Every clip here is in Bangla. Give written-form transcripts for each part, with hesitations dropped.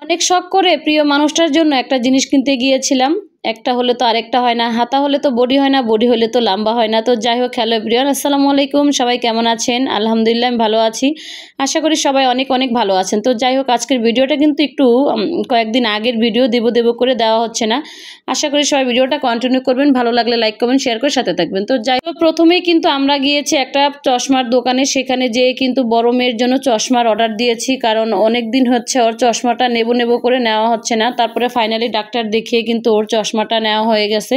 অনেক শখ করে প্রিয় মানুষটার জন্য একটা জিনিস কিনতে গিয়েছিলাম। একটা হলে তো আরেকটা হয় না, হাতা হলে তো বডি হয় না, বডি হলে তো লম্বা হয় না। তো যাই হোক, হ্যালো এভরিওয়ান, আসসালামু আলাইকুম। সবাই কেমন আছেন? আলহামদুলিল্লাহ আমি ভালো আছি। আশা করি সবাই অনেক অনেক ভালো আছেন। তো যাই হোক, আজকের ভিডিওটা কিন্তু একটু কয়েকদিন আগের ভিডিও দেব করে দেওয়া হচ্ছে না। আশা করি সবাই ভিডিওটা কন্টিনিউ করবেন, ভালো লাগলে লাইক কমেন্ট শেয়ার করে সাথে থাকবেন। তো যাই হোক, প্রথমেই কিন্তু আমরা গিয়েছি একটা চশমার দোকানে। সেখানে যেয়ে কিন্তু বড় মেয়ের জন্য চশমার অর্ডার দিয়েছি, কারণ অনেক দিন হচ্ছে ওর চশমাটা নেব করে নেওয়া হচ্ছে না। তারপরে ফাইনালি ডাক্তার দেখিয়ে কিন্তু ওর চশমাটা নেওয়া হয়ে গেছে,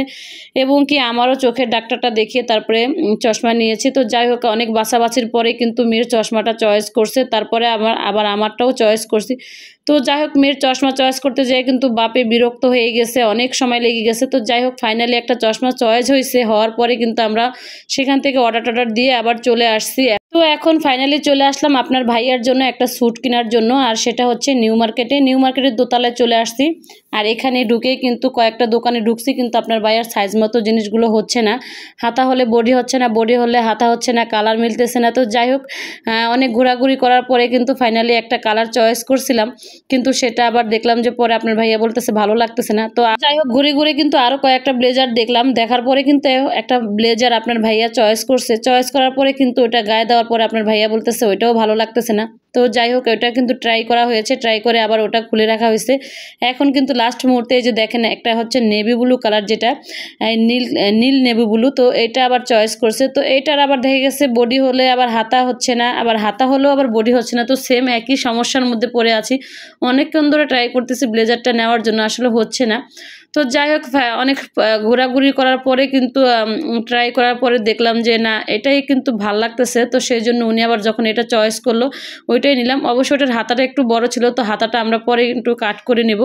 এবং কি আমারও চোখের ডাক্তারটা দেখিয়ে তারপরে চশমা নিয়েছি। তো যাই হোক, অনেক বাছাবাছির পরে কিন্তু মেয়ের চশমাটা চয়েস করছে, তারপরে আবার আমারটাও চয়েস করছি। তো যাই হোক, মেয়ের চশমা চয়েস করতে যেয়ে কিন্তু বাপে বিরক্ত হয়ে গেছে, অনেক সময় লেগে গেছে। তো যাই হোক, ফাইনালি একটা চশমা চয়েস হয়েছে। হওয়ার পরে কিন্তু আমরা সেখান থেকে অর্ডার দিয়ে আবার চলে আসছি। তো এখন ফাইনালি চলে আসলাম আপনার ভাইয়ার জন্য একটা স্যুট কেনার জন্য, আর সেটা হচ্ছে নিউ মার্কেটের দোতলায় চলে আসছি। আর এখানে ঢুকেই কিন্তু কয়েকটা দোকানে ঢুকছি, কিন্তু আপনার ভাইয়ার সাইজ মতো জিনিসগুলো হচ্ছে না। হাতা হলে বডি হচ্ছে না, বডি হলে হাতা হচ্ছে না, কালার মিলতেছে না। তো যাই হোক, অনেক ঘোরাঘুরি করার পরে কিন্তু ফাইনালি একটা কালার চয়েস করছিলাম, কিন্তু সেটা আবার দেখলাম যে পরে আপনার ভাইয়া বলতেছে ভালো লাগতেছে না। তো যাই হোক, ঘুরে ঘুরে কিন্তু আরও কয়েকটা ব্লেজার দেখলাম। দেখার পরে কিন্তু একটা ব্লেজার আপনার ভাইয়া চয়েস করছে। চয়েস করার পরে কিন্তু ওটা গায়ে দেওয়ার পরে আপনার ভাইয়া বলতেছে ওইটাও ভালো লাগতেছে না। তো যাই হোক, ওটা কিন্তু ট্রাই করা হয়েছে, ট্রাই করে আবার ওটা খুলে রাখা হয়েছে। এখন কিন্তু লাস্ট মুহূর্তে এই যে দেখেন, একটা হচ্ছে নেভি ব্লু কালার, যেটা নীল নেভি ব্লু, তো এটা আবার চয়েস করছে। তো এইটার আবার দেখে গেছে বডি হলে আবার হাতা হচ্ছে না, আবার হাতা হলেও আবার বডি হচ্ছে না। তো সেম একই সমস্যার মধ্যে পড়ে আছি। অনেকক্ষণ ধরে ট্রাই করতেছি ব্লেজারটা নেওয়ার জন্য, আসলে হচ্ছে না। তো যাই হোক, অনেক ঘোরাঘুরি করার পরে কিন্তু ট্রাই করার পরে দেখলাম যে না, এটাই কিন্তু ভাল লাগতেছে। তো সেই জন্য উনি আবার যখন এটা চয়েস করলো ওইটাই নিলাম। অবশ্য ওটার হাতাটা একটু বড় ছিল, তো হাতাটা আমরা পরে একটু কাট করে নেব।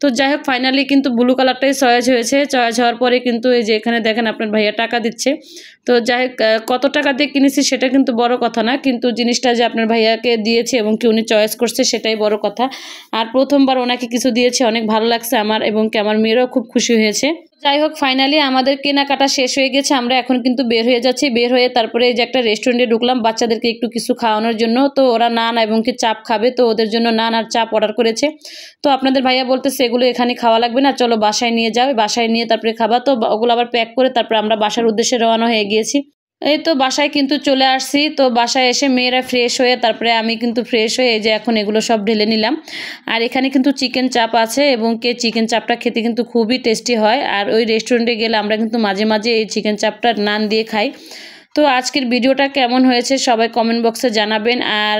তো যাই হোক, ফাইনালি কিন্তু ব্লু কালারটাই চয়েস হয়েছে। চয়েস হওয়ার পরে কিন্তু এই যে এখানে দেখেন আপনার ভাইয়া টাকা দিচ্ছে। তো যাই হোক, কত টাকা দিয়ে কিনেছি সেটা কিন্তু বড় কথা না, কিন্তু জিনিসটা যে আপনার ভাইয়াকে দিয়েছে এবং কি উনি চয়েস করছে সেটাই বড় কথা। আর প্রথমবার ওনাকে কিছু দিয়েছে, অনেক ভালো লাগছে আমার, এবং কি আমার মেয়েরও খুব খুশি হয়েছে। যাই হোক, ফাইনালি আমাদের কেনাকাটা শেষ হয়ে গেছে। আমরা এখন কিন্তু বের হয়ে যাচ্ছি। বের হয়ে তারপরে এই যে একটা রেস্টুরেন্টে ঢুকলাম বাচ্চাদেরকে একটু কিছু খাওয়ানোর জন্য। তো ওরা নান এবং কি চাপ খাবে, তো ওদের জন্য নান আর চাপ অর্ডার করেছে। তো আপনাদের ভাইয়া বলতেছে এগুলো এখানে খাওয়া লাগবে না, চলো বাসায় নিয়ে যাও, বাসায় নিয়ে তারপরে খাবা। তো ওগুলো আবার প্যাক করে তারপরে আমরা বাসার উদ্দেশ্যে রওনা হয়ে গিয়েছি। এই তো বাসায় কিন্তু চলে আসছি। তো বাসায় এসে মেয়েরা ফ্রেশ হয়ে তারপরে আমি কিন্তু ফ্রেশ হয়ে এই যে এখন এগুলো সব ঢেলে নিলাম। আর এখানে কিন্তু চিকেন চাপ আছে, এবং চিকেন চাপটা খেতে কিন্তু খুবই টেস্টি হয়। আর ওই রেস্টুরেন্টে গেলে আমরা কিন্তু মাঝে মাঝে এই চিকেন চাপটা নান দিয়ে খাই। তো আজকের ভিডিওটা কেমন হয়েছে সবাই কমেন্ট বক্সে জানাবেন। আর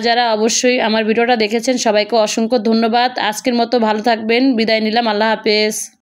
যারা অবশ্যই আমার ভিডিওটা দেখেছেন সবাইকে অসংখ্য ধন্যবাদ। আজকের মতো ভালো থাকবেন, বিদায় নিলাম, আল্লাহ হাফেজ।